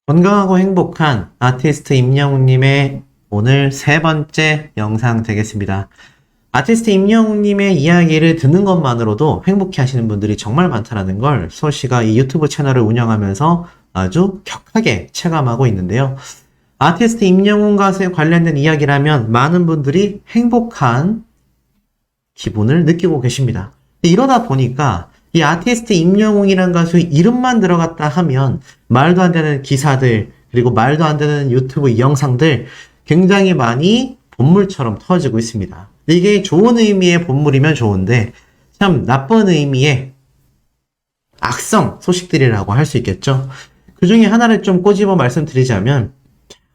건강하고 행복한 아티스트 임영웅님의 오늘 세 번째 영상 되겠습니다. 아티스트 임영웅님의 이야기를 듣는 것만으로도 행복해 하시는 분들이 정말 많다는 걸 소씨가 이 유튜브 채널을 운영하면서 아주 격하게 체감하고 있는데요. 아티스트 임영웅 가수에 관련된 이야기라면 많은 분들이 행복한 기분을 느끼고 계십니다. 이러다 보니까 이 아티스트 임영웅이란 가수 이름만 들어갔다 하면 말도 안 되는 기사들, 그리고 말도 안 되는 유튜브 영상들 굉장히 많이 본물처럼 터지고 있습니다. 이게 좋은 의미의 본물이면 좋은데 참 나쁜 의미의 악성 소식들이라고 할 수 있겠죠. 그 중에 하나를 좀 꼬집어 말씀드리자면,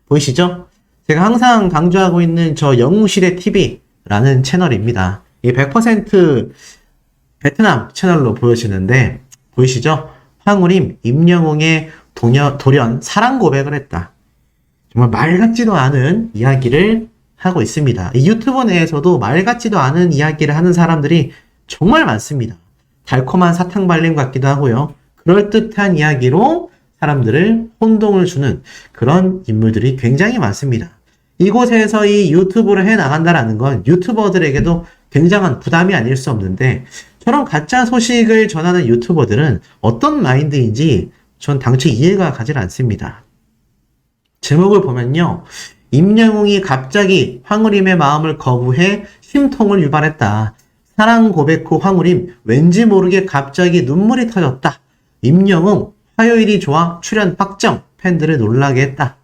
보이시죠? 제가 항상 강조하고 있는 저 영웅시대 TV라는 채널입니다. 이 100% 베트남 채널로 보여지는데, 보이시죠? 황우림, 임영웅의 돌연 사랑 고백을 했다. 정말 말 같지도 않은 이야기를 하고 있습니다. 이 유튜브 내에서도 말 같지도 않은 이야기를 하는 사람들이 정말 많습니다. 달콤한 사탕 발림 같기도 하고요. 그럴듯한 이야기로 사람들을 혼동을 주는 그런 인물들이 굉장히 많습니다. 이곳에서 이 유튜브를 해나간다는 건 유튜버들에게도 굉장한 부담이 아닐 수 없는데, 저런 가짜 소식을 전하는 유튜버들은 어떤 마인드인지 전 당최 이해가 가질 않습니다. 제목을 보면요, 임영웅이 갑자기 황우림의 마음을 거부해 심통을 유발했다. 사랑 고백 후 황우림 왠지 모르게 갑자기 눈물이 터졌다. 임영웅 화요일이 좋아 출연 확정, 팬들을 놀라게 했다.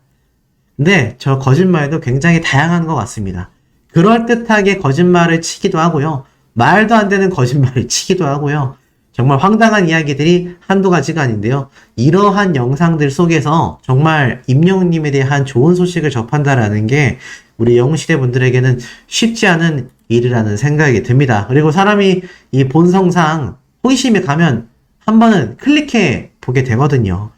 근데 저 거짓말도 굉장히 다양한 것 같습니다. 그럴듯하게 거짓말을 치기도 하고요. 말도 안 되는 거짓말을 치기도 하고요. 정말 황당한 이야기들이 한두 가지가 아닌데요. 이러한 영상들 속에서 정말 임영웅님에 대한 좋은 소식을 접한다라는 게 우리 영웅시대 분들에게는 쉽지 않은 일이라는 생각이 듭니다. 그리고 사람이 이 본성상 호기심이 가면 한 번은 클릭해 보게 되거든요.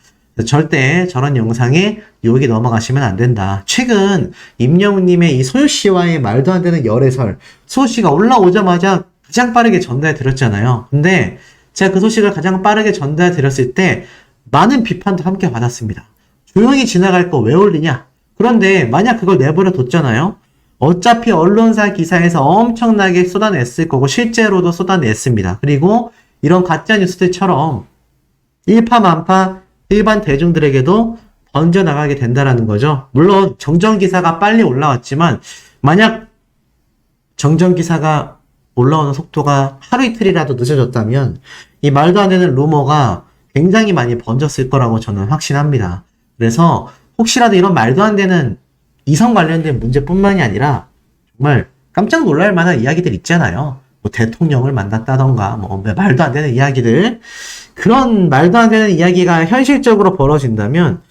절대 저런 영상에 유혹이 넘어가시면 안 된다. 최근 임영웅님의 이 소유씨와의 말도 안 되는 열애설, 소유씨가 올라오자마자 가장 빠르게 전달해 드렸잖아요. 근데 제가 그 소식을 가장 빠르게 전달해 드렸을 때 많은 비판도 함께 받았습니다. 조용히 지나갈 거 왜 올리냐? 그런데 만약 그걸 내버려 뒀잖아요. 어차피 언론사 기사에서 엄청나게 쏟아냈을 거고 실제로도 쏟아냈습니다. 그리고 이런 가짜 뉴스들처럼 일파만파 일반 대중들에게도 번져나가게 된다라는 거죠. 물론 정정기사가 빨리 올라왔지만 만약 정정기사가 올라오는 속도가 하루 이틀이라도 늦어졌다면 이 말도 안 되는 루머가 굉장히 많이 번졌을 거라고 저는 확신합니다. 그래서 혹시라도 이런 말도 안 되는 이성 관련된 문제뿐만이 아니라 정말 깜짝 놀랄 만한 이야기들 있잖아요. 뭐 대통령을 만났다던가 뭐 말도 안 되는 이야기들, 그런 말도 안 되는 이야기가 현실적으로 벌어진다면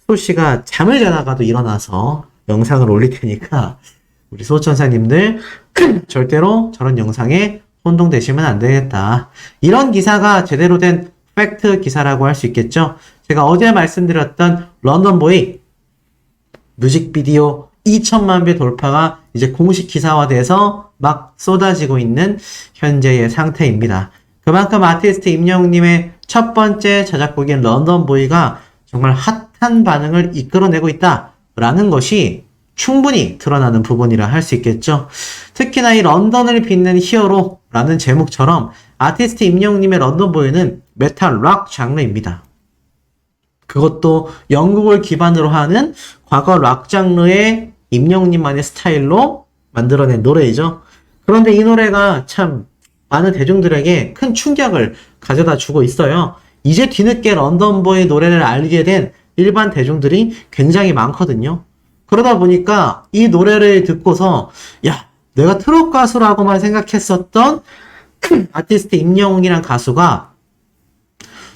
소씨가 잠을 자다가도 일어나서 영상을 올릴 테니까 우리 소천사님들 절대로 저런 영상에 혼동되시면 안 되겠다. 이런 기사가 제대로 된 팩트 기사라고 할 수 있겠죠. 제가 어제 말씀드렸던 런던보이 뮤직비디오 2천만 뷰 돌파가 이제 공식 기사화돼서 막 쏟아지고 있는 현재의 상태입니다. 그만큼 아티스트 임영웅님의 첫 번째 자작곡인 런던보이가 정말 핫한 반응을 이끌어내고 있다라는 것이 충분히 드러나는 부분이라 할 수 있겠죠. 특히나 이 런던을 빛낸 히어로라는 제목처럼 아티스트 임영웅님의 런던보이는 메탈 락 장르입니다. 그것도 영국을 기반으로 하는 과거 락 장르의 임영웅님만의 스타일로 만들어낸 노래이죠. 그런데 이 노래가 참 많은 대중들에게 큰 충격을 가져다 주고 있어요. 이제 뒤늦게 런던보이 노래를 알게 된 일반 대중들이 굉장히 많거든요. 그러다 보니까 이 노래를 듣고서 야, 내가 트롯 가수라고만 생각했었던 아티스트 임영웅이란 가수가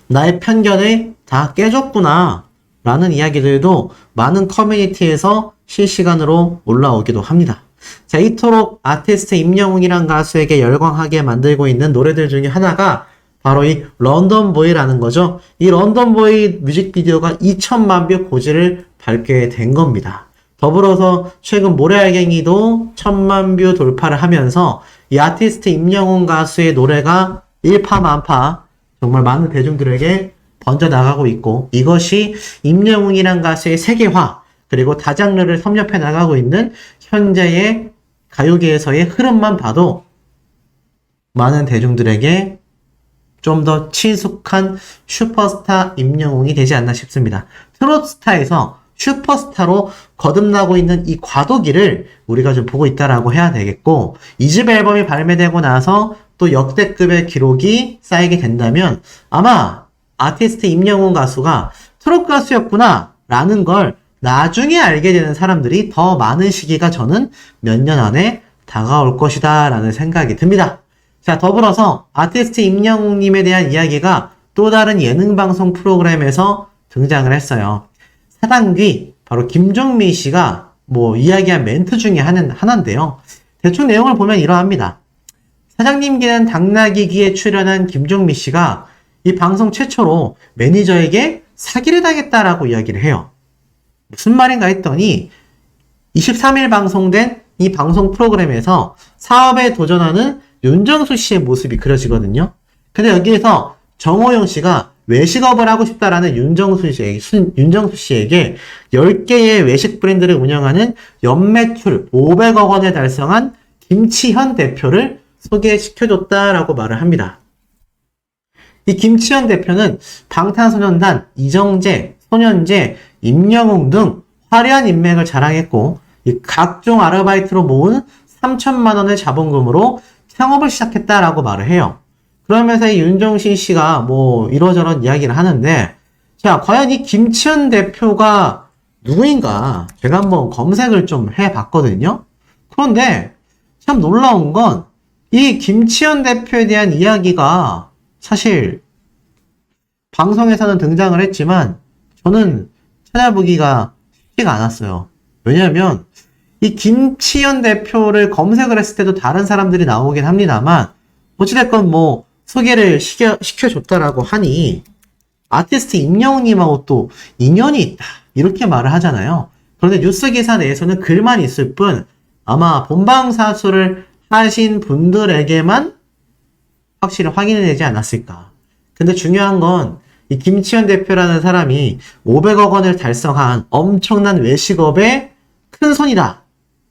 나의 편견을 다 깨줬구나 라는 이야기들도 많은 커뮤니티에서 실시간으로 올라오기도 합니다. 자, 이토록 아티스트 임영웅이란 가수에게 열광하게 만들고 있는 노래들 중에 하나가 바로 이 런던보이라는 거죠. 이 런던보이 뮤직비디오가 2천만 뷰 고지를 밟게 된 겁니다. 더불어서 최근 모래알갱이도 1000만 뷰 돌파를 하면서 이 아티스트 임영웅 가수의 노래가 일파만파 정말 많은 대중들에게 번져나가고 있고 이것이 임영웅이란 가수의 세계화 그리고 다장르를 섭렵해 나가고 있는 현재의 가요계에서의 흐름만 봐도 많은 대중들에게 좀 더 친숙한 슈퍼스타 임영웅이 되지 않나 싶습니다. 트롯스타에서 슈퍼스타로 거듭나고 있는 이 과도기를 우리가 좀 보고 있다라고 해야 되겠고 2집 앨범이 발매되고 나서 또 역대급의 기록이 쌓이게 된다면 아마 아티스트 임영웅 가수가 트롯 가수였구나 라는 걸 나중에 알게 되는 사람들이 더 많은 시기가 저는 몇 년 안에 다가올 것이다 라는 생각이 듭니다. 자, 더불어서 아티스트 임영웅님에 대한 이야기가 또 다른 예능방송 프로그램에서 등장을 했어요. 사단귀, 바로 김종민 씨가 이야기한 멘트 중에 하나인데요. 대충 내용을 보면 이러합니다. 사장님께는 당나귀 귀에 출연한 김종민 씨가 이 방송 최초로 매니저에게 사기를 당했다라고 이야기를 해요. 무슨 말인가 했더니 23일 방송된 이 방송 프로그램에서 사업에 도전하는 윤정수 씨의 모습이 그려지거든요. 근데 여기에서 정호영 씨가 외식업을 하고 싶다라는 윤정수 씨에게 10개의 외식 브랜드를 운영하는 연매출 500억 원을 달성한 김치현 대표를 소개시켜줬다라고 말을 합니다. 이 김치현 대표는 방탄소년단, 이정재, 손현재, 임영웅 등 화려한 인맥을 자랑했고 이 각종 아르바이트로 모은 3천만 원의 자본금으로 창업을 시작했다라고 말을 해요. 그러면서 이 윤정신 씨가 이러저런 이야기를 하는데 자, 과연 이 김치현 대표가 누구인가 제가 한번 검색을 좀 해봤거든요. 그런데 참 놀라운 건 이 김치현 대표에 대한 이야기가 사실 방송에서는 등장을 했지만 저는 찾아보기가 쉽지가 않았어요. 왜냐하면 이 김치현 대표를 검색을 했을 때도 다른 사람들이 나오긴 합니다만 어찌됐건 소개를 시켜줬다라고 하니 아티스트 임영웅님하고 또 인연이 있다 이렇게 말을 하잖아요. 그런데 뉴스 기사 내에서는 글만 있을 뿐 아마 본방사수를 하신 분들에게만 확실히 확인이 되지 않았을까. 근데 중요한 건 이 김치현 대표라는 사람이 500억 원을 달성한 엄청난 외식업의 큰 손이다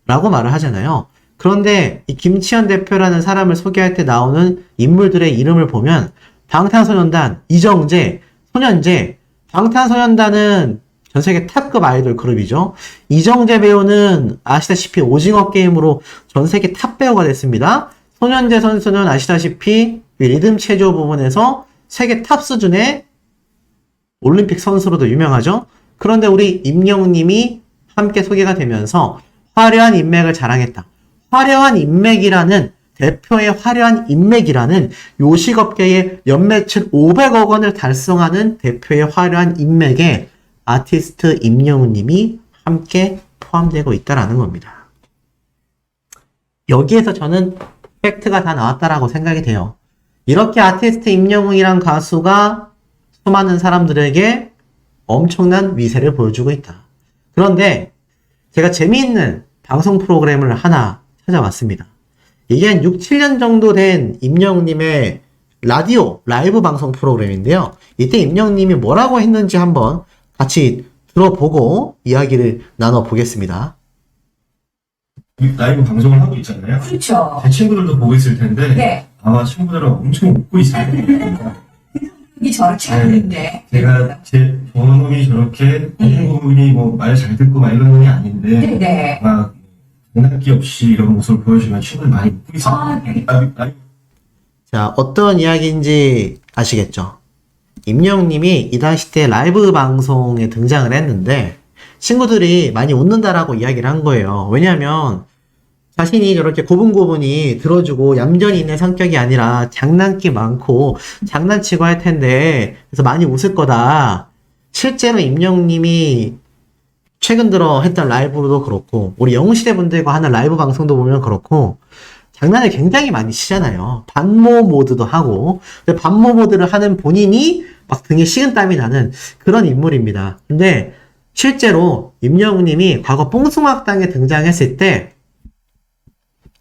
라고 말을 하잖아요. 그런데 이 김치현 대표라는 사람을 소개할 때 나오는 인물들의 이름을 보면 방탄소년단, 이정재, 손현재, 방탄소년단은 전세계 탑급 아이돌 그룹이죠. 이정재 배우는 아시다시피 오징어 게임으로 전세계 탑 배우가 됐습니다. 손현재 선수는 아시다시피 리듬 체조 부분에서 세계 탑 수준의 올림픽 선수로도 유명하죠. 그런데 우리 임영웅님이 함께 소개가 되면서 화려한 인맥을 자랑했다. 화려한 인맥이라는 대표의 화려한 인맥이라는 요식업계의 연매출 500억 원을 달성하는 대표의 화려한 인맥에 아티스트 임영웅님이 함께 포함되고 있다라는 겁니다. 여기에서 저는 팩트가 다 나왔다라고 생각이 돼요. 이렇게 아티스트 임영웅이란 가수가 수많은 사람들에게 엄청난 위세를 보여주고 있다. 그런데 제가 재미있는 방송 프로그램을 하나 찾아봤습니다. 이게 한 6, 7년 정도 된 임영웅님의 라디오 라이브 방송 프로그램인데요. 이때 임영웅님이 뭐라고 했는지 한번 같이 들어보고 이야기를 나눠보겠습니다. 라이브 방송을 하고 있잖아요. 그렇죠. 제 친구들도 보고 있을 텐데 네. 아마 친구들은 엄청 웃고 있을 겁니다. 이 저렇게 하는데. 제가 제 저놈이 저렇게 공부분이 말 잘 듣고 이런 놈이 아닌데 네네. 막 장난기 없이 이런 모습을 보여주면 친구들 많이 웃고 있어요. 아, 네. 자, 어떤 이야기인지 아시겠죠? 임영웅님이 이 당시 때 라이브 방송에 등장을 했는데 친구들이 많이 웃는다라고 이야기를 한 거예요. 왜냐하면 자신이 저렇게 고분고분이 들어주고 얌전히 있는 성격이 아니라 장난기 많고 장난치고 할 텐데 그래서 많이 웃을 거다. 실제로 임영웅님이 최근 들어 했던 라이브도 그렇고 우리 영웅시대 분들과 하는 라이브 방송도 보면 그렇고 장난을 굉장히 많이 치잖아요. 반모 모드도 하고 근데 반모 모드를 하는 본인이 막 등에 식은땀이 나는 그런 인물입니다. 근데 실제로 임영웅님이 과거 뽕숭아학당에 등장했을 때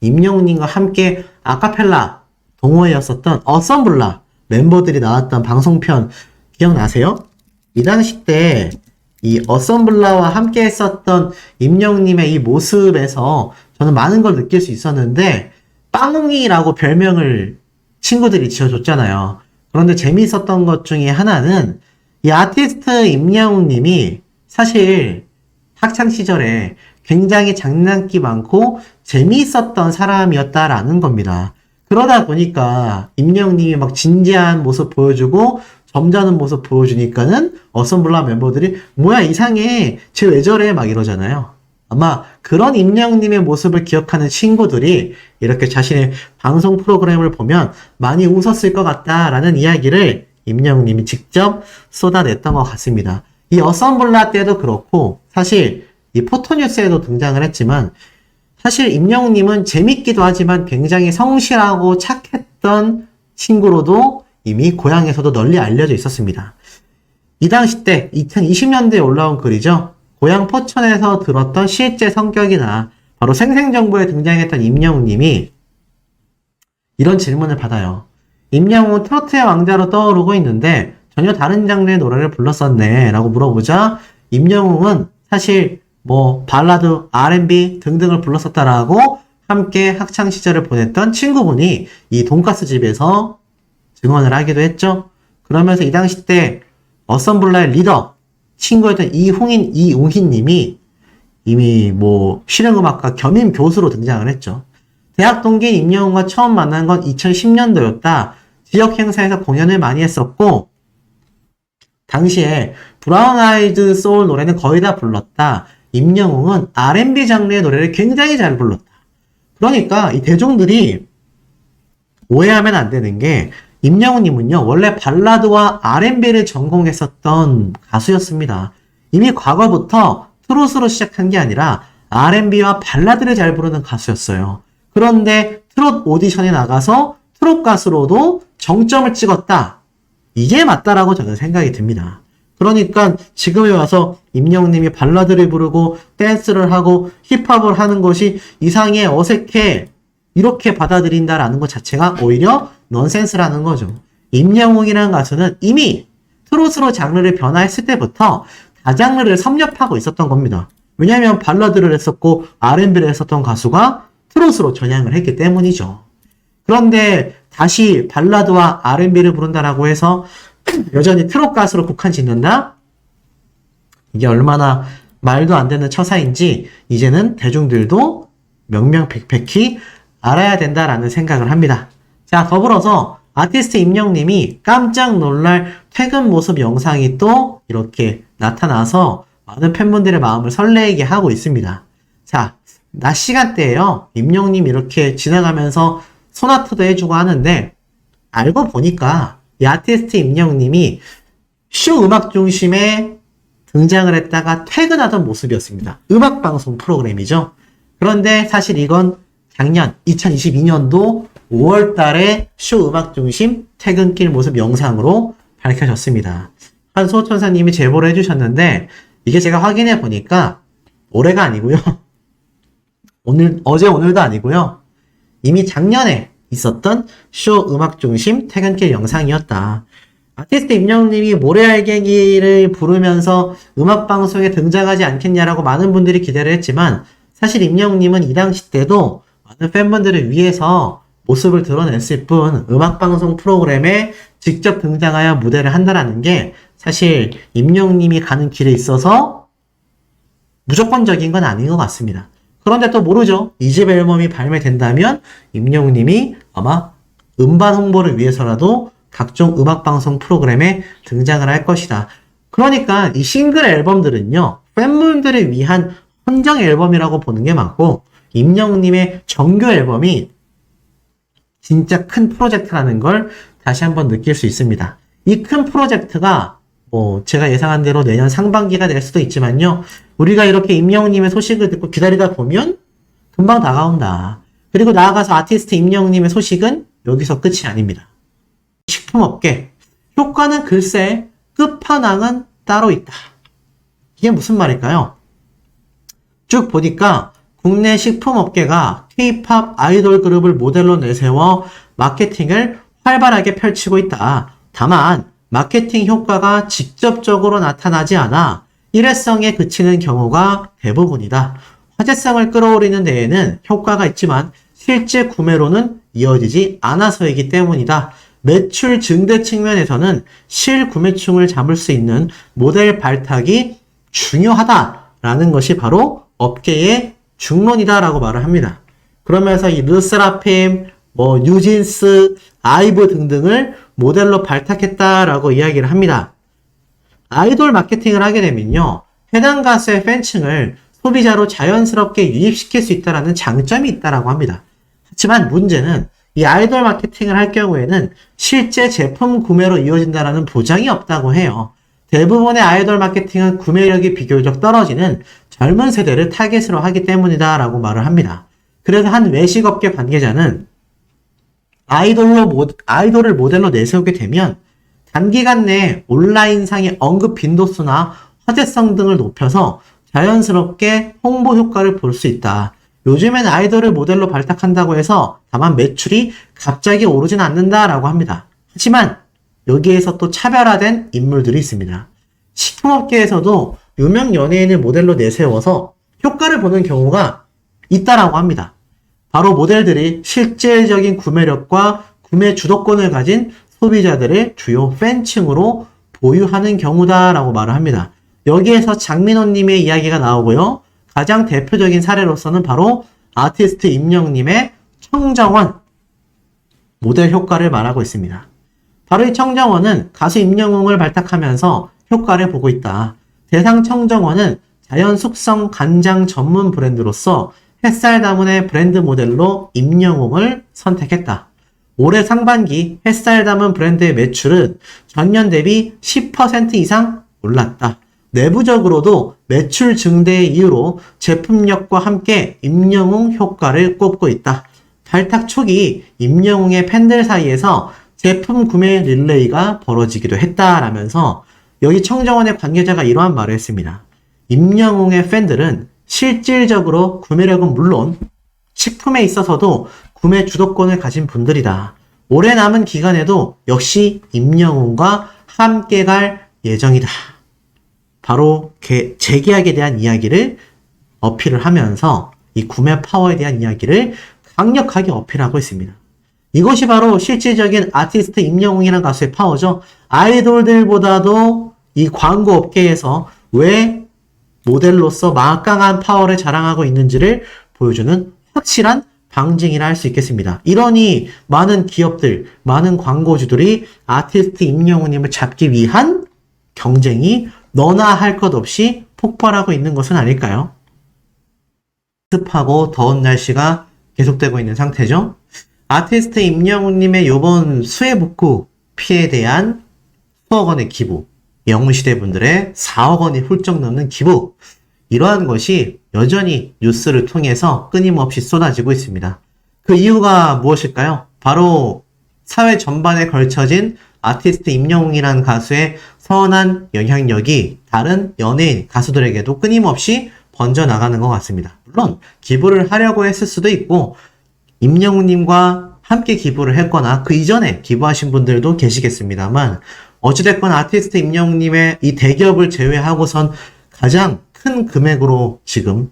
임영웅님과 함께 아카펠라 동호회였었던 어썸블라 멤버들이 나왔던 방송편 기억나세요? 이 당시 때 이 어썸블라와 함께 했었던 임영웅님의 이 모습에서 저는 많은 걸 느낄 수 있었는데 빵웅이라고 별명을 친구들이 지어줬잖아요. 그런데 재미있었던 것 중에 하나는 이 아티스트 임영웅님이 사실 학창시절에 굉장히 장난기 많고 재미있었던 사람이었다라는 겁니다. 그러다 보니까 임영웅님이 막 진지한 모습 보여주고 점잖은 모습 보여주니까는 어썸블라 멤버들이 뭐야 이상해 쟤 왜 저래 막 이러잖아요. 아마 그런 임영웅님의 모습을 기억하는 친구들이 이렇게 자신의 방송 프로그램을 보면 많이 웃었을 것 같다라는 이야기를 임영웅님이 직접 쏟아냈던 것 같습니다. 이 어썸블라 때도 그렇고 사실 이 포토뉴스에도 등장을 했지만 사실 임영웅님은 재밌기도 하지만 굉장히 성실하고 착했던 친구로도 이미 고향에서도 널리 알려져 있었습니다. 이 당시 때 2020년대에 올라온 글이죠. 고향 포천에서 들었던 실제 성격이나 바로 생생정보에 등장했던 임영웅님이 이런 질문을 받아요. 임영웅은 트로트의 왕자로 떠오르고 있는데 전혀 다른 장르의 노래를 불렀었네 라고 물어보자 임영웅은 사실 발라드, R&B 등등을 불렀었다라고 함께 학창시절을 보냈던 친구분이 이 돈가스 집에서 증언을 하기도 했죠. 그러면서 이 당시 때 어썸블라의 리더, 친구였던 이웅희 님이 이미 실용음악과 겸임 교수로 등장을 했죠. 대학 동기인 임영웅과 처음 만난 건 2010년도였다. 지역 행사에서 공연을 많이 했었고 당시에 브라운 아이드 소울 노래는 거의 다 불렀다. 임영웅은 R&B 장르의 노래를 굉장히 잘 불렀다. 그러니까 이 대중들이 오해하면 안 되는 게 임영웅님은요 원래 발라드와 R&B를 전공했었던 가수였습니다. 이미 과거부터 트롯으로 시작한 게 아니라 R&B와 발라드를 잘 부르는 가수였어요. 그런데 트롯 오디션에 나가서 트롯 가수로도 정점을 찍었다. 이게 맞다라고 저는 생각이 듭니다. 그러니까 지금에 와서 임영웅님이 발라드를 부르고 댄스를 하고 힙합을 하는 것이 이상해, 어색해 이렇게 받아들인다라는 것 자체가 오히려 넌센스라는 거죠. 임영웅이라는 가수는 이미 트롯으로 장르를 변화했을 때부터 다장르를 섭렵하고 있었던 겁니다. 왜냐하면 발라드를 했었고 R&B를 했었던 가수가 트롯으로 전향을 했기 때문이죠. 그런데 다시 발라드와 R&B를 부른다라고 해서 여전히 트롯 가수로 국한 짓는다? 이게 얼마나 말도 안 되는 처사인지 이제는 대중들도 명명백백히 알아야 된다라는 생각을 합니다. 자, 더불어서 아티스트 임영웅님이 깜짝 놀랄 퇴근 모습 영상이 또 이렇게 나타나서 많은 팬분들의 마음을 설레게 하고 있습니다. 자, 낮 시간대에요. 임영웅님 이렇게 지나가면서 소나트도 해주고 하는데 알고 보니까 이 아티스트 임영웅님이 쇼 음악 중심에 등장을 했다가 퇴근하던 모습이었습니다. 음악방송 프로그램이죠. 그런데 사실 이건 작년 2022년도 5월 달에 쇼 음악 중심 퇴근길 모습 영상으로 밝혀졌습니다. 한소천사님이 제보를 해주셨는데 이게 제가 확인해 보니까 올해가 아니고요. 어제 오늘도 아니고요. 이미 작년에 있었던 쇼 음악 중심 퇴근길 영상이었다. 아티스트 임영웅님이 모래알갱이를 부르면서 음악방송에 등장하지 않겠냐라고 많은 분들이 기대를 했지만 사실 임영웅님은 이 당시 때도 많은 팬분들을 위해서 모습을 드러냈을 뿐 음악방송 프로그램에 직접 등장하여 무대를 한다라는 게 사실 임영웅님이 가는 길에 있어서 무조건적인 건 아닌 것 같습니다. 그런데 또 모르죠. 2집 앨범이 발매된다면 임영웅님이 아마 음반 홍보를 위해서라도 각종 음악방송 프로그램에 등장을 할 것이다. 그러니까 이 싱글 앨범들은요. 팬분들을 위한 헌정 앨범이라고 보는 게 맞고 임영웅님의 정규 앨범이 진짜 큰 프로젝트라는 걸 다시 한번 느낄 수 있습니다. 이 큰 프로젝트가 제가 예상한 대로 내년 상반기가 될 수도 있지만요. 우리가 이렇게 임영웅님의 소식을 듣고 기다리다 보면 금방 다가온다. 그리고 나아가서 아티스트 임영웅님의 소식은 여기서 끝이 아닙니다. 식품업계. 효과는 글쎄 끝판왕은 따로 있다. 이게 무슨 말일까요? 쭉 보니까 국내 식품업계가 K-팝 아이돌 그룹을 모델로 내세워 마케팅을 활발하게 펼치고 있다. 다만 마케팅 효과가 직접적으로 나타나지 않아 일회성에 그치는 경우가 대부분이다. 화제성을 끌어올리는 데에는 효과가 있지만 실제 구매로는 이어지지 않아서이기 때문이다. 매출 증대 측면에서는 실구매층을 잡을 수 있는 모델 발탁이 중요하다라는 것이 바로 업계의 중론이다라고 말을 합니다. 그러면서 이 르세라핌, 뉴진스, 아이브 등등을 모델로 발탁했다라고 이야기를 합니다. 아이돌 마케팅을 하게 되면요, 해당 가수의 팬층을 소비자로 자연스럽게 유입시킬 수 있다는 장점이 있다라고 합니다. 하지만 문제는 이 아이돌 마케팅을 할 경우에는 실제 제품 구매로 이어진다는 보장이 없다고 해요. 대부분의 아이돌 마케팅은 구매력이 비교적 떨어지는 젊은 세대를 타겟으로 하기 때문이다라고 말을 합니다. 그래서 한 외식업계 관계자는 아이돌을 모델로 내세우게 되면 단기간 내에 온라인상의 언급 빈도수나 화제성 등을 높여서 자연스럽게 홍보 효과를 볼 수 있다. 요즘엔 아이돌을 모델로 발탁한다고 해서 다만 매출이 갑자기 오르진 않는다라고 합니다. 하지만 여기에서 또 차별화된 인물들이 있습니다. 식품업계에서도 유명 연예인을 모델로 내세워서 효과를 보는 경우가 있다라고 합니다. 바로 모델들이 실질적인 구매력과 구매 주도권을 가진 소비자들의 주요 팬층으로 보유하는 경우다라고 말을 합니다. 여기에서 장민호님의 이야기가 나오고요. 가장 대표적인 사례로서는 바로 아티스트 임영웅님의 청정원 모델 효과를 말하고 있습니다. 바로 이 청정원은 가수 임영웅을 발탁하면서 효과를 보고 있다. 대상 청정원은 자연 숙성 간장 전문 브랜드로서 햇살 다문의 브랜드 모델로 임영웅을 선택했다. 올해 상반기 햇살 담은 브랜드의 매출은 전년 대비 10% 이상 올랐다. 내부적으로도 매출 증대의 이유로 제품력과 함께 임영웅 효과를 꼽고 있다. 발탁 초기 임영웅의 팬들 사이에서 제품 구매 릴레이가 벌어지기도 했다라면서 여기 청정원의 관계자가 이러한 말을 했습니다. 임영웅의 팬들은 실질적으로 구매력은 물론 식품에 있어서도 구매 주도권을 가진 분들이다. 올해 남은 기간에도 역시 임영웅과 함께 갈 예정이다. 바로 재계약에 대한 이야기를 어필을 하면서 이 구매 파워에 대한 이야기를 강력하게 어필하고 있습니다. 이것이 바로 실질적인 아티스트 임영웅이라는 가수의 파워죠. 아이돌들보다도 이 광고 업계에서 왜 모델로서 막강한 파워를 자랑하고 있는지를 보여주는 확실한 방증이라 할 수 있겠습니다. 이러니 많은 기업들, 많은 광고주들이 아티스트 임영웅님을 잡기 위한 경쟁이 너나 할 것 없이 폭발하고 있는 것은 아닐까요? 습하고 더운 날씨가 계속되고 있는 상태죠. 아티스트 임영웅님의 요번 수해복구 피해에 대한 수억 원의 기부, 영웅시대 분들의 4억 원이 훌쩍 넘는 기부, 이러한 것이 여전히 뉴스를 통해서 끊임없이 쏟아지고 있습니다. 그 이유가 무엇일까요? 바로 사회 전반에 걸쳐진 아티스트 임영웅이라는 가수의 선한 영향력이 다른 연예인, 가수들에게도 끊임없이 번져나가는 것 같습니다. 물론 기부를 하려고 했을 수도 있고 임영웅님과 함께 기부를 했거나 그 이전에 기부하신 분들도 계시겠습니다만 어찌됐건 아티스트 임영웅님의 이 대기업을 제외하고선 가장 큰 금액으로 지금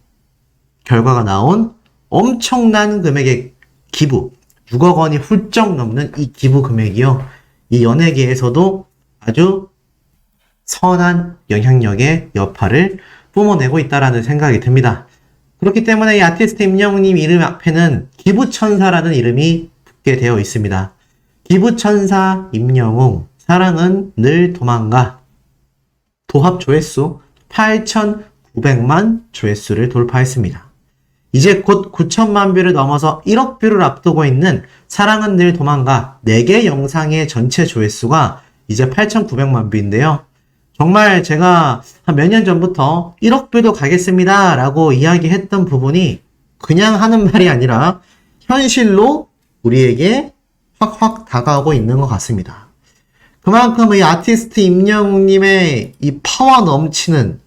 결과가 나온 엄청난 금액의 기부, 6억 원이 훌쩍 넘는 이 기부 금액이요. 이 연예계에서도 아주 선한 영향력의 여파를 뿜어내고 있다라는 생각이 듭니다. 그렇기 때문에 이 아티스트 임영웅님 이름 앞에는 기부천사라는 이름이 붙게 되어 있습니다. 기부천사 임영웅, 사랑은 늘 도망가. 도합 조회수 8,900만 조회수를 돌파했습니다. 이제 곧 9천만 뷰를 넘어서 1억 뷰를 앞두고 있는 사랑은 늘 도망가 4개 영상의 전체 조회수가 이제 8,900만 뷰인데요. 정말 제가 한 몇 년 전부터 1억 뷰도 가겠습니다 라고 이야기했던 부분이 그냥 하는 말이 아니라 현실로 우리에게 확확 다가오고 있는 것 같습니다. 그만큼 이 아티스트 임영웅님의 이 파워 넘치는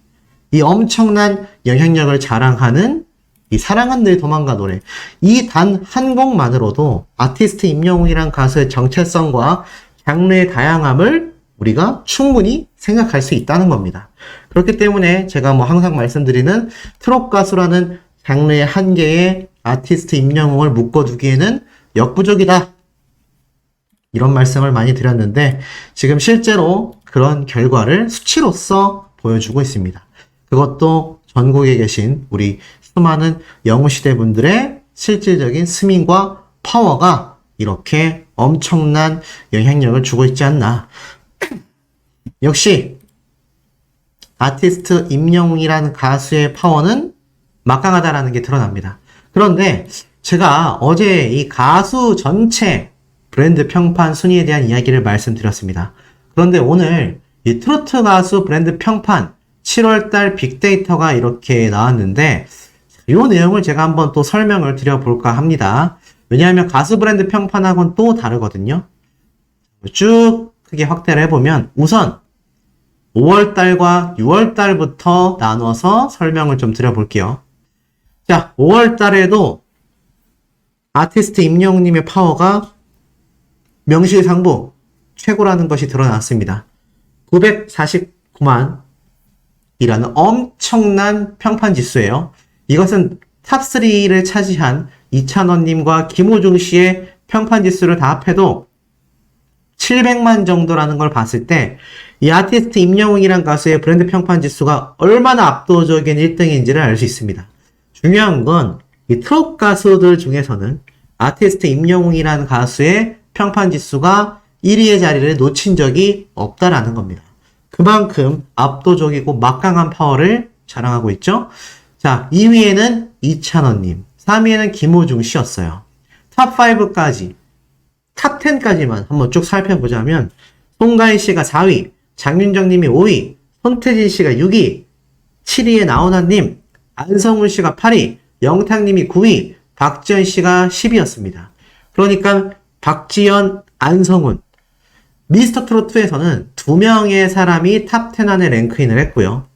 이 엄청난 영향력을 자랑하는 이 사랑은 늘 도망가 노래, 이 단 한 곡만으로도 아티스트 임영웅이란 가수의 정체성과 장르의 다양함을 우리가 충분히 생각할 수 있다는 겁니다. 그렇기 때문에 제가 뭐 항상 말씀드리는 트롯 가수라는 장르의 한계에 아티스트 임영웅을 묶어두기에는 역부족이다. 이런 말씀을 많이 드렸는데 지금 실제로 그런 결과를 수치로서 보여주고 있습니다. 그것도 전국에 계신 우리 수많은 영웅시대 분들의 실질적인 스밍과 파워가 이렇게 엄청난 영향력을 주고 있지 않나. 역시 아티스트 임영웅이라는 가수의 파워는 막강하다라는 게 드러납니다. 그런데 제가 어제 이 가수 전체 브랜드 평판 순위에 대한 이야기를 말씀드렸습니다. 그런데 오늘 이 트로트 가수 브랜드 평판 7월달 빅데이터가 이렇게 나왔는데 이 내용을 제가 한번 또 설명을 드려볼까 합니다. 왜냐하면 가수 브랜드 평판하고는 또 다르거든요. 쭉 크게 확대를 해보면 우선 5월달과 6월달부터 나눠서 설명을 좀 드려볼게요. 자, 5월달에도 아티스트 임영웅님의 파워가 명실상부 최고라는 것이 드러났습니다. 949만 이라는 엄청난 평판 지수예요. 이것은 탑3를 차지한 이찬원님과 김호중 씨의 평판 지수를 다 합해도 700만 정도라는 걸 봤을 때 이 아티스트 임영웅이란 가수의 브랜드 평판 지수가 얼마나 압도적인 1등인지를 알 수 있습니다. 중요한 건 이 트롯 가수들 중에서는 아티스트 임영웅이란 가수의 평판 지수가 1위의 자리를 놓친 적이 없다라는 겁니다. 그만큼 압도적이고 막강한 파워를 자랑하고 있죠. 자, 2위에는 이찬원님, 3위에는 김호중 씨였어요. 탑5까지, 탑10까지만 한번 쭉 살펴보자면 송가인 씨가 4위, 장윤정 님이 5위, 손태진 씨가 6위, 7위에 나훈아님, 안성훈 씨가 8위, 영탁 님이 9위, 박지현 씨가 10위였습니다. 그러니까 박지현, 안성훈, 미스터트롯2에서는 2명의 사람이 탑10 안에 랭크인을 했고요.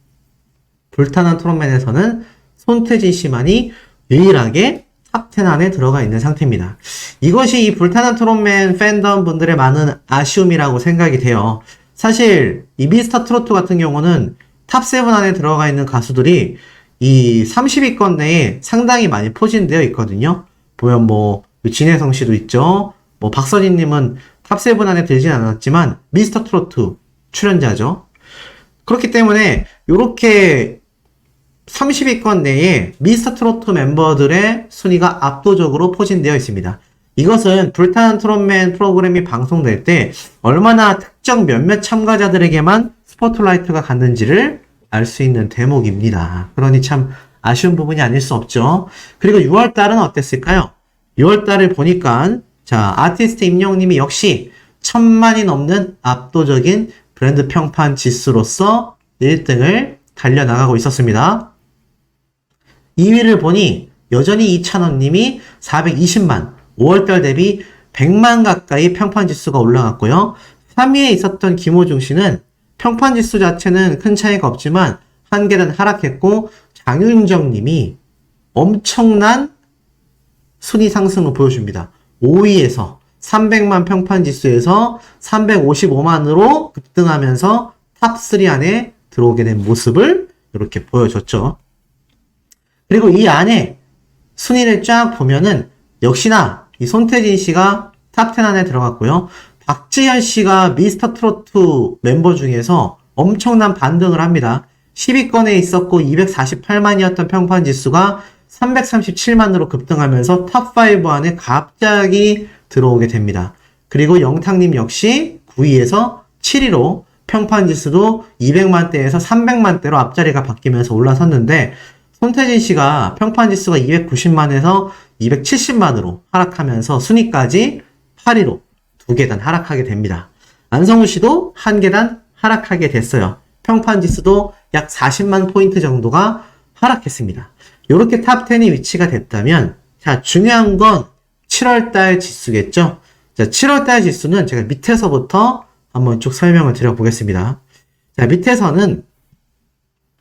불타는 트롯맨에서는 손태진 씨만이 유일하게 탑10 안에 들어가 있는 상태입니다. 이것이 이 불타는 트롯맨 팬덤 분들의 많은 아쉬움이라고 생각이 돼요. 사실 이 미스터트롯2 같은 경우는 탑7 안에 들어가 있는 가수들이 이 30위권 내에 상당히 많이 포진되어 있거든요. 보면 뭐 진혜성 씨도 있죠. 뭐 박서진 님은 탑7 안에 들진 않았지만 미스터트롯2 출연자죠. 그렇기 때문에 이렇게 30위권 내에 미스터트롯2 멤버들의 순위가 압도적으로 포진되어 있습니다. 이것은 불타는 트롯맨 프로그램이 방송될 때 얼마나 특정 몇몇 참가자들에게만 스포트라이트가 갔는지를 알 수 있는 대목입니다. 그러니 참 아쉬운 부분이 아닐 수 없죠. 그리고 6월달은 어땠을까요? 6월달을 보니까 자, 아티스트 임영웅님이 역시 1000만이 넘는 압도적인 브랜드 평판 지수로서 1등을 달려나가고 있었습니다. 2위를 보니 여전히 이찬원님이 420만, 5월달 대비 100만 가까이 평판 지수가 올라갔고요. 3위에 있었던 김호중 씨는 평판 지수 자체는 큰 차이가 없지만 한 계단 하락했고 장윤정 님이 엄청난 순위 상승을 보여줍니다. 5위에서 300만 평판 지수에서 355만으로 급등하면서 탑3 안에 들어오게 된 모습을 이렇게 보여줬죠. 그리고 이 안에 순위를 쫙 보면은 역시나 이 손태진 씨가 탑10 안에 들어갔고요. 박지현 씨가 미스터트롯2 멤버 중에서 엄청난 반등을 합니다. 10위권에 있었고 248만이었던 평판 지수가 337만으로 급등하면서 탑5 안에 갑자기 들어오게 됩니다. 그리고 영탁님 역시 9위에서 7위로 평판 지수도 200만대에서 300만대로 앞자리가 바뀌면서 올라섰는데 손태진 씨가 평판 지수가 290만에서 270만으로 하락하면서 순위까지 8위로 2계단 하락하게 됩니다. 안성우 씨도 1계단 하락하게 됐어요. 평판 지수도 약 40만 포인트 정도가 하락했습니다. 이렇게 탑10이 위치가 됐다면 자, 중요한 건 7월달 지수겠죠. 자, 7월달 지수는 제가 밑에서부터 한번 쭉 설명을 드려보겠습니다. 자, 밑에서는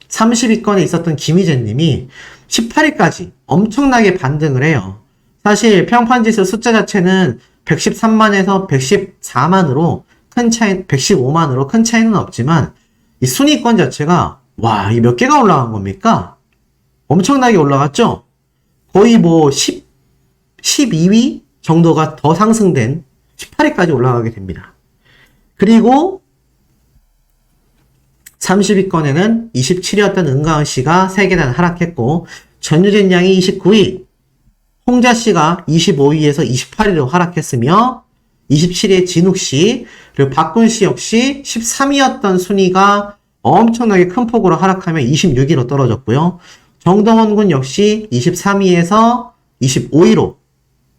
30위권에 있었던 김희재 님이 18위까지 엄청나게 반등을 해요. 사실 평판지수 숫자 자체는 113만에서 114만으로 큰 차이, 115만으로 큰 차이는 없지만, 이 순위권 자체가, 와, 이 몇 개가 올라간 겁니까? 엄청나게 올라갔죠? 거의 뭐, 12위 정도가 더 상승된 18위까지 올라가게 됩니다. 그리고, 30위권에는 27위였던 은가은 씨가 3계단 하락했고, 전유진 양이 29위, 홍자 씨가 25위에서 28위로 하락했으며, 27위의 진욱 씨, 그리고 박군 씨 역시 13위였던 순위가 엄청나게 큰 폭으로 하락하며 26위로 떨어졌고요. 정동원 군 역시 23위에서 25위로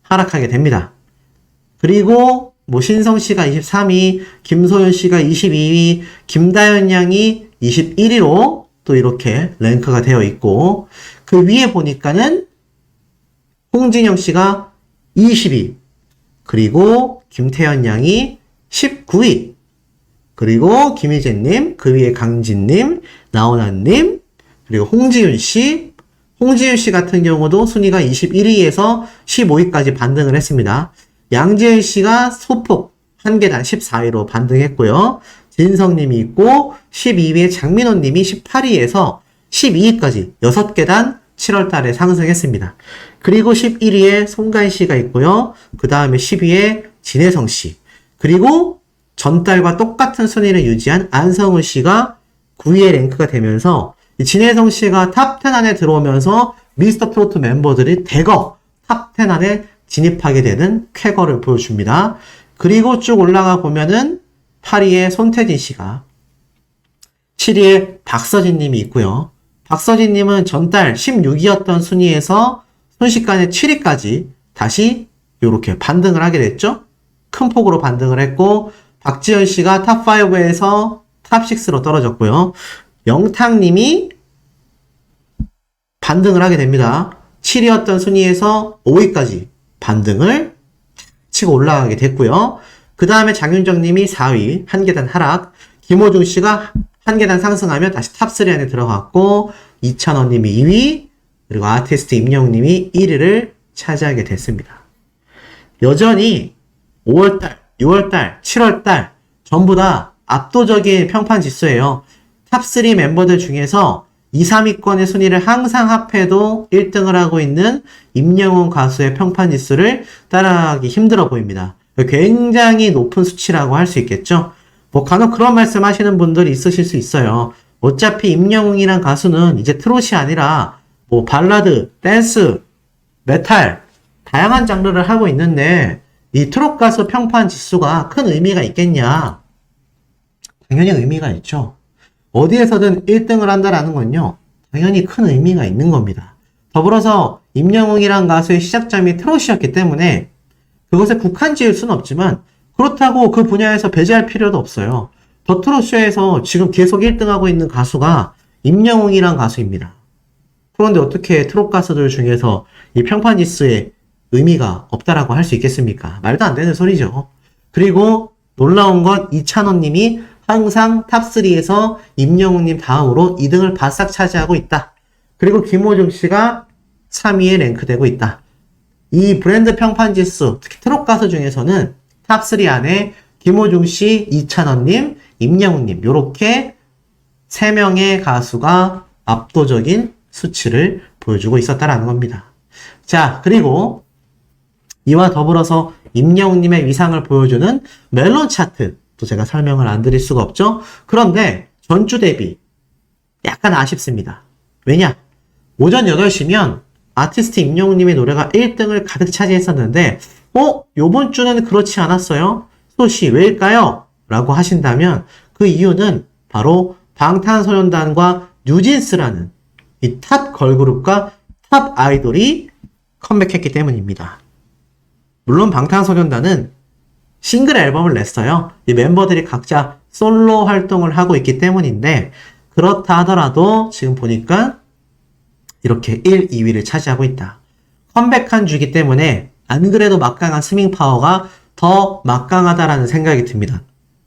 하락하게 됩니다. 그리고 뭐 신성 씨가 23위, 김소연 씨가 22위, 김다연 양이 21위로 또 이렇게 랭크가 되어 있고, 그 위에 보니까는 홍진영 씨가 20위, 그리고 김태현 양이 19위, 그리고 김희재님, 그 위에 강진님, 나훈아님, 그리고 홍지윤 씨 같은 경우도 순위가 21위에서 15위까지 반등을 했습니다. 양지은 씨가 소폭 한 계단 14위로 반등했고요. 진성님이 있고 12위에 장민호님이 18위에서 12위까지 6계단 7월 달에 상승했습니다. 그리고 11위에 송가인 씨가 있고요. 그 다음에 10위에 진혜성 씨. 그리고 전달과 똑같은 순위를 유지한 안성훈 씨가 9위에 랭크가 되면서 진혜성 씨가 탑10 안에 들어오면서 미스터 트로트 멤버들이 대거 탑10 안에 진입하게 되는 쾌거를 보여줍니다. 그리고 쭉 올라가 보면은 8위에 손태진 씨가, 7위에 박서진 님이 있고요. 박서진 님은 전달 16위였던 순위에서 순식간에 7위까지 다시 이렇게 반등을 하게 됐죠. 큰 폭으로 반등을 했고, 박지현 씨가 탑5에서 탑6로 떨어졌고요. 영탁 님이 반등을 하게 됩니다. 7위였던 순위에서 5위까지 반등을 치고 올라가게 됐고요. 그 다음에 장윤정 님이 4위, 한 계단 하락. 김호중 씨가 한 계단 상승하며 다시 탑3 안에 들어갔고, 이찬원 님이 2위, 그리고 아티스트 임영웅 님이 1위를 차지하게 됐습니다. 여전히 5월달, 6월달, 7월달 전부 다 압도적인 평판 지수예요. 탑3 멤버들 중에서 2, 3위권의 순위를 항상 합해도 1등을 하고 있는 임영웅 가수의 평판 지수를 따라하기 힘들어 보입니다. 굉장히 높은 수치라고 할 수 있겠죠. 뭐 간혹 그런 말씀 하시는 분들이 있으실 수 있어요. 어차피 임영웅이란 가수는 이제 트롯이 아니라 뭐 발라드, 댄스, 메탈 다양한 장르를 하고 있는데 이 트롯 가수 평판 지수가 큰 의미가 있겠냐? 당연히 의미가 있죠. 어디에서든 1등을 한다라는 건요, 당연히 큰 의미가 있는 겁니다. 더불어서 임영웅이란 가수의 시작점이 트롯이었기 때문에 그것에 국한 지을 수는 없지만, 그렇다고 그 분야에서 배제할 필요도 없어요. 더 트롯쇼에서 지금 계속 1등하고 있는 가수가 임영웅이란 가수입니다. 그런데 어떻게 트롯 가수들 중에서 이 평판 지수에 의미가 없다라고 할 수 있겠습니까? 말도 안 되는 소리죠. 그리고 놀라운 건 이찬원 님이 항상 탑3에서 임영웅님 다음으로 2등을 바싹 차지하고 있다. 그리고 김호중 씨가 3위에 랭크되고 있다. 이 브랜드 평판 지수, 특히 트롯 가수 중에서는 탑3 안에 김호중 씨, 이찬원 님, 임영웅 님, 요렇게 3명의 가수가 압도적인 수치를 보여주고 있었다라는 겁니다. 자, 그리고 이와 더불어서 임영웅님의 위상을 보여주는 멜론 차트, 또 제가 설명을 안 드릴 수가 없죠. 그런데 전주 대비 약간 아쉽습니다. 왜냐? 오전 8시면 아티스트 임영웅님의 노래가 1등을 가득 차지했었는데, 요번 주는 그렇지 않았어요? 소시 왜일까요? 라고 하신다면 그 이유는 바로 방탄소년단과 뉴진스라는 이 탑 걸그룹과 탑 아이돌이 컴백했기 때문입니다. 물론 방탄소년단은 싱글 앨범을 냈어요. 이 멤버들이 각자 솔로 활동을 하고 있기 때문인데, 그렇다 하더라도 지금 보니까 이렇게 1, 2위를 차지하고 있다. 컴백한 주기 때문에 안 그래도 막강한 스밍 파워가 더 막강하다라는 생각이 듭니다.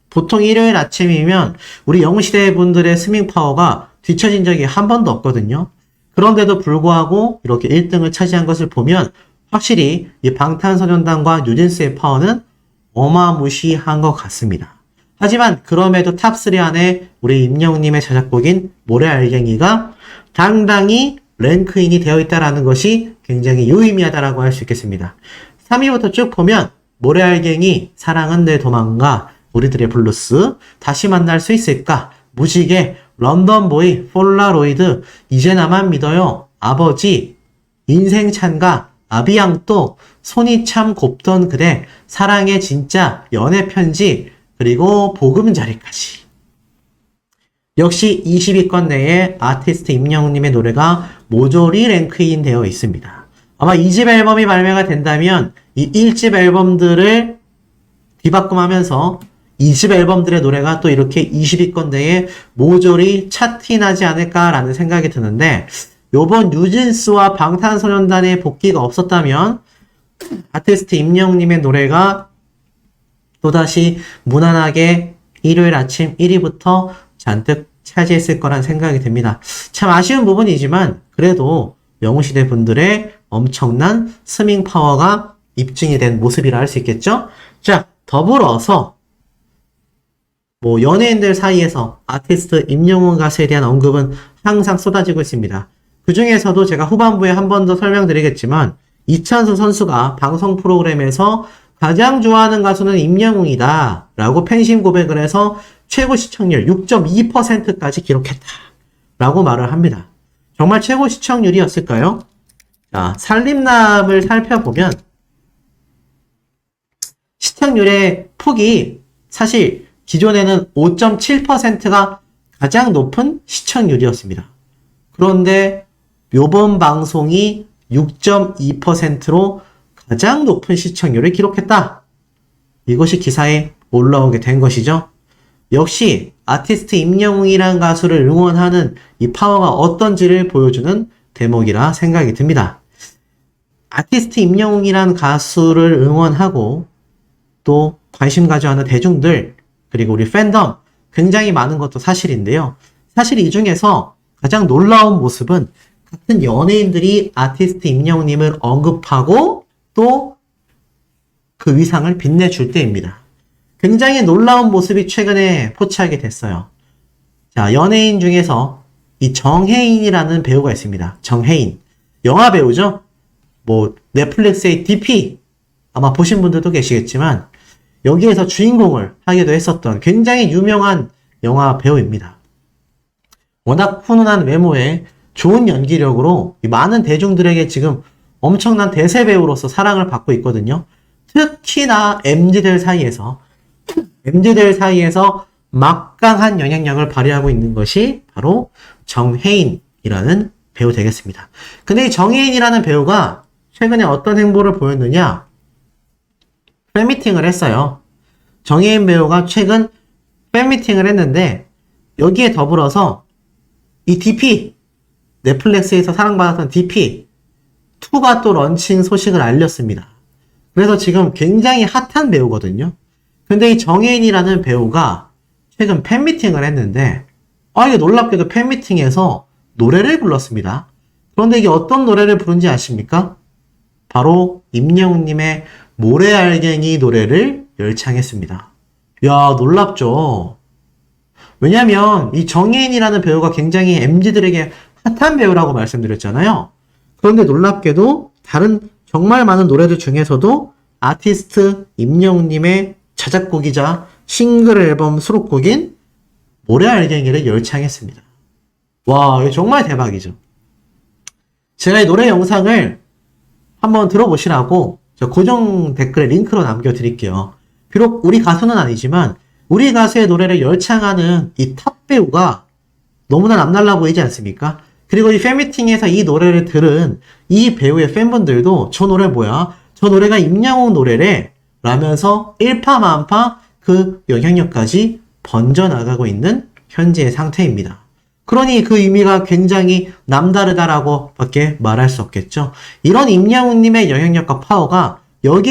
보통 일요일 아침이면 우리 영웅시대 분들의 스밍 파워가 뒤처진 적이 한 번도 없거든요. 그런데도 불구하고 이렇게 1등을 차지한 것을 보면 확실히 이 방탄소년단과 뉴진스의 파워는 어마무시한 것 같습니다. 하지만 그럼에도 탑3 안에 우리 임영웅님의 자작곡인 모래알갱이가 당당히 랭크인이 되어 있다는 것이 굉장히 유의미하다라고 할 수 있겠습니다. 3위부터 쭉 보면 모래알갱이, 사랑은 내 도망가, 우리들의 블루스, 다시 만날 수 있을까, 무지개, 런던보이, 폴라로이드, 이제 나만 믿어요, 아버지, 인생 찬가, 아비앙또, 손이 참 곱던 그대, 사랑의 진짜, 연애 편지, 그리고 보금자리까지. 역시 20위권 내에 아티스트 임영웅님의 노래가 모조리 랭크인 되어 있습니다. 아마 2집 앨범이 발매가 된다면 이 1집 앨범들을 뒤바꿈하면서 2집 앨범들의 노래가 또 이렇게 20위권 내에 모조리 차트인하지 않을까라는 생각이 드는데, 요번 뉴진스와 방탄소년단의 복귀가 없었다면 아티스트 임영웅님의 노래가 또다시 무난하게 일요일 아침 1위부터 잔뜩 차지했을 거란 생각이 듭니다. 참 아쉬운 부분이지만 그래도 영웅시대 분들의 엄청난 스밍 파워가 입증이 된 모습이라 할 수 있겠죠? 자, 더불어서 뭐 연예인들 사이에서 아티스트 임영웅 가수에 대한 언급은 항상 쏟아지고 있습니다. 그 중에서도 제가 후반부에 한 번 더 설명드리겠지만 이찬수 선수가 방송 프로그램에서 가장 좋아하는 가수는 임영웅이다 라고 팬심 고백을 해서 최고 시청률 6.2%까지 기록했다 라고 말을 합니다. 정말 최고 시청률이었을까요? 자, 살림남을 살펴보면 시청률의 폭이 사실 기존에는 5.7%가 가장 높은 시청률이었습니다. 그런데 요번 방송이 6.2%로 가장 높은 시청률을 기록했다. 이것이 기사에 올라오게 된 것이죠. 역시 아티스트 임영웅이라는 가수를 응원하는 이 파워가 어떤지를 보여주는 대목이라 생각이 듭니다. 아티스트 임영웅이라는 가수를 응원하고 또 관심 가져하는 대중들, 그리고 우리 팬덤 굉장히 많은 것도 사실인데요. 사실 이 중에서 가장 놀라운 모습은 같은 연예인들이 아티스트 임영웅님을 언급하고 또 그 위상을 빛내줄 때입니다. 굉장히 놀라운 모습이 최근에 포착이 됐어요. 자, 연예인 중에서 이 정혜인이라는 배우가 있습니다. 정혜인. 영화 배우죠? 뭐 넷플릭스의 DP 아마 보신 분들도 계시겠지만 여기에서 주인공을 하기도 했었던 굉장히 유명한 영화 배우입니다. 워낙 훈훈한 외모에 좋은 연기력으로 많은 대중들에게 지금 엄청난 대세 배우로서 사랑을 받고 있거든요. 특히나 MZ들 사이에서 막강한 영향력을 발휘하고 있는 것이 바로 정혜인이라는 배우 되겠습니다. 근데 이 정혜인이라는 배우가 최근에 어떤 행보를 보였느냐? 팬미팅을 했어요. 정혜인 배우가 최근 팬미팅을 했는데 여기에 더불어서 이 DP, 넷플릭스에서 사랑받았던 DP2가 또 런칭 소식을 알렸습니다. 그래서 지금 굉장히 핫한 배우거든요. 근데 이 정혜인이라는 배우가 최근 팬미팅을 했는데 이게 놀랍게도 팬미팅에서 노래를 불렀습니다. 그런데 이게 어떤 노래를 부른지 아십니까? 바로 임영웅님의 모래알갱이 노래를 열창했습니다. 이야, 놀랍죠? 왜냐면 이 정혜인이라는 배우가 굉장히 MZ들에게 핫한 배우라고 말씀드렸잖아요. 그런데 놀랍게도 다른 정말 많은 노래들 중에서도 아티스트 임영웅님의 자작곡이자 싱글 앨범 수록곡인 모래알갱이를 열창했습니다. 와, 이거 정말 대박이죠. 제가 이 노래 영상을 한번 들어보시라고 저 고정 댓글에 링크로 남겨드릴게요. 비록 우리 가수는 아니지만 우리 가수의 노래를 열창하는 이 탑 배우가 너무나 남달라 보이지 않습니까? 그리고 이 팬미팅에서 이 노래를 들은 이 배우의 팬분들도 저 노래 뭐야? 저 노래가 임영웅 노래래? 라면서 일파만파 그 영향력까지 번져나가고 있는 현재의 상태입니다. 그러니 그 의미가 굉장히 남다르다라고 밖에 말할 수 없겠죠. 이런 임영웅님의 영향력과 파워가 여기